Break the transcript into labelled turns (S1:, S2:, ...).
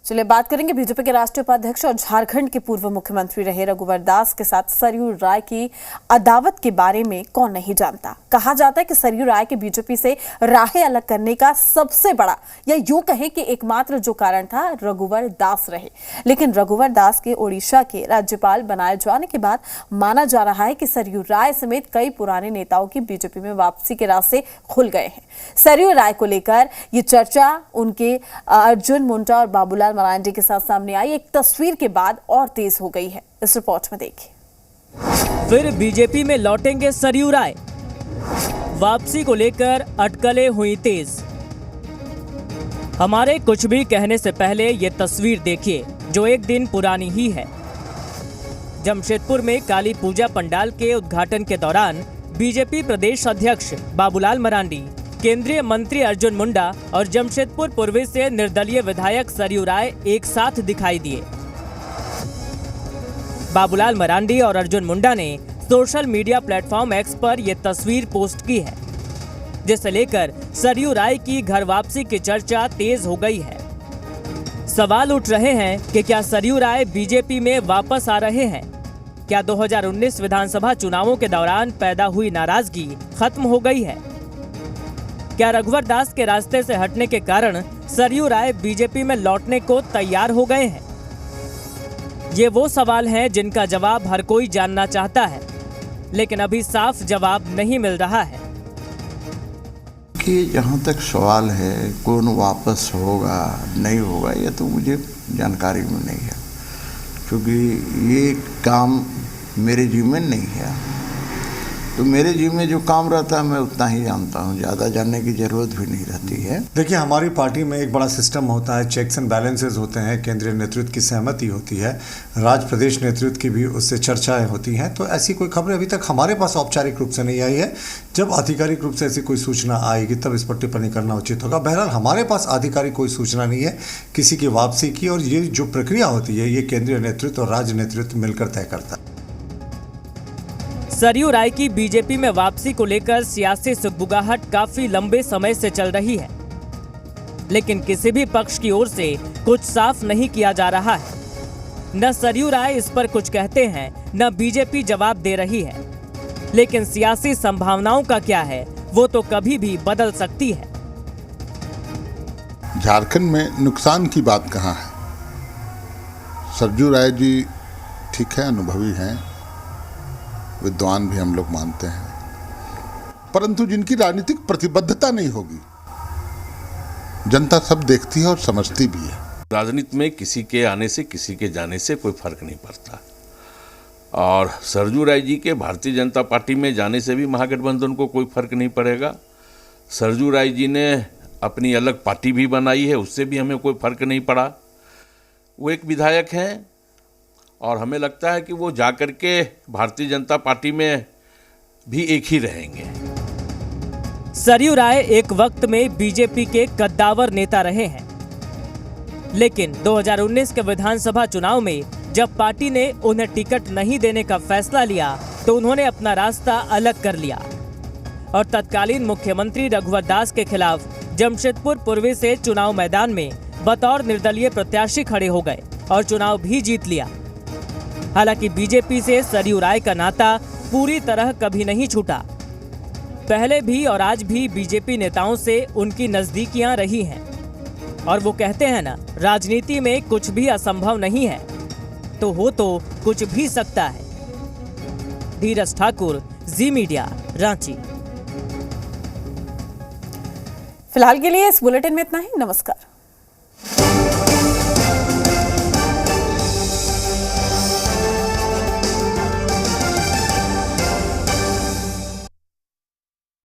S1: चलिए बात करेंगे बीजेपी के राष्ट्रीय उपाध्यक्ष और झारखंड के पूर्व मुख्यमंत्री रहे रघुवर दास के साथ सरयू राय की अदावत के बारे में। कौन नहीं जानता। कहा जाता है कि सरयू राय के बीजेपी से राहें अलग करने का सबसे बड़ा या यूं कहें कि एकमात्र जो कारण था रघुवर दास रहे। लेकिन रघुवर दास के ओडिशा के राज्यपाल बनाए जाने के बाद माना जा रहा है कि सरयू राय समेत कई पुराने नेताओं की बीजेपी में वापसी के रास्ते खुल गए हैं। सरयू राय को लेकर ये चर्चा उनके अर्जुन मुंडा और बाबूलाल मरांडी के साथ सामने आई एक तस्वीर के बाद और तेज हो गई है। इस रिपोर्ट में देखिए।
S2: फिर बीजेपी में लौटेंगे सरयू राय। वापसी को लेकर अटकलें हुई तेज। हमारे कुछ भी कहने से पहले ये तस्वीर देखिए जो एक दिन पुरानी ही है। जमशेदपुर में काली पूजा पंडाल के उद्घाटन के दौरान बीजेपी प्रदेश अध्यक्ष बाबूलाल मरांडी, केंद्रीय मंत्री अर्जुन मुंडा और जमशेदपुर पूर्वी से निर्दलीय विधायक सरयू राय एक साथ दिखाई दिए। बाबूलाल मरांडी और अर्जुन मुंडा ने सोशल मीडिया प्लेटफॉर्म एक्स पर यह तस्वीर पोस्ट की है, जिसे लेकर सरयू राय की घर वापसी की चर्चा तेज हो गई है। सवाल उठ रहे हैं कि क्या सरयू राय बीजेपी में वापस आ रहे हैं? क्या 2019 विधानसभा चुनावों के दौरान पैदा हुई नाराजगी खत्म हो गई है? क्या रघुवर दास के रास्ते से हटने के कारण सरयू राय बीजेपी में लौटने को तैयार हो गए हैं? ये वो सवाल हैं जिनका जवाब हर कोई जानना चाहता है, लेकिन अभी साफ जवाब नहीं मिल रहा है।
S3: कि जहाँ तक सवाल है कौन वापस होगा नहीं होगा, ये तो मुझे जानकारी में नहीं है, क्योंकि ये काम मेरे जिम्मे नहीं है। तो मेरे जी में जो काम रहता है मैं उतना ही जानता हूँ, ज़्यादा जानने की ज़रूरत भी नहीं रहती है।
S4: देखिए, हमारी पार्टी में एक बड़ा सिस्टम होता है, चेक्स एंड बैलेंसेस होते हैं, केंद्रीय नेतृत्व की सहमति होती है, राज्य प्रदेश नेतृत्व की भी उससे चर्चाएं होती हैं। तो ऐसी कोई खबरें अभी तक हमारे पास औपचारिक रूप से नहीं आई है। जब आधिकारिक रूप से ऐसी कोई सूचना आएगी तब इस पर टिप्पणी करना उचित होगा। बहरहाल हमारे पास आधिकारिक कोई सूचना नहीं है किसी की वापसी की, और ये जो प्रक्रिया होती है ये केंद्रीय नेतृत्व और राज्य नेतृत्व मिलकर तय करता है।
S2: सरयू राय की बीजेपी में वापसी को लेकर सियासी सुगबुगाहट काफी लंबे समय से चल रही है, लेकिन किसी भी पक्ष की ओर से कुछ साफ नहीं किया जा रहा है। न सरयू राय इस पर कुछ कहते हैं, न बीजेपी जवाब दे रही है। लेकिन सियासी संभावनाओं का क्या है, वो तो कभी भी बदल सकती है।
S5: झारखंड में नुकसान की बात कहाँ है? सरयू राय जी ठीक है, अनुभवी हैं, विद्वान भी हम लोग मानते हैं, परंतु जिनकी राजनीतिक प्रतिबद्धता नहीं होगी, जनता सब देखती है और समझती भी है।
S6: राजनीति में किसी के आने से किसी के जाने से कोई फर्क नहीं पड़ता, और सरयू राय जी के भारतीय जनता पार्टी में जाने से भी महागठबंधन को कोई फर्क नहीं पड़ेगा। सरयू राय जी ने अपनी अलग पार्टी भी बनाई है, उससे भी हमें कोई फर्क नहीं पड़ा। वो एक विधायक हैं और हमें लगता है कि वो जाकर के भारतीय जनता पार्टी में भी एक ही रहेंगे।
S2: सरयू राय एक वक्त में बीजेपी के कद्दावर नेता रहे हैं, लेकिन 2019 के विधानसभा चुनाव में जब पार्टी ने उन्हें टिकट नहीं देने का फैसला लिया तो उन्होंने अपना रास्ता अलग कर लिया और तत्कालीन मुख्यमंत्री रघुवर दास के खिलाफ जमशेदपुर पूर्वी से चुनाव मैदान में बतौर निर्दलीय प्रत्याशी खड़े हो गए और चुनाव भी जीत लिया। हालांकि बीजेपी से सरयू राय का नाता पूरी तरह कभी नहीं छूटा। पहले भी और आज भी बीजेपी नेताओं से उनकी नजदीकियां रही हैं, और वो कहते हैं ना, राजनीति में कुछ भी असंभव नहीं है, तो हो तो कुछ भी सकता है। धीरज ठाकुर, जी मीडिया, रांची।
S1: फिलहाल के लिए इस बुलेटिन में इतना ही। नमस्कार।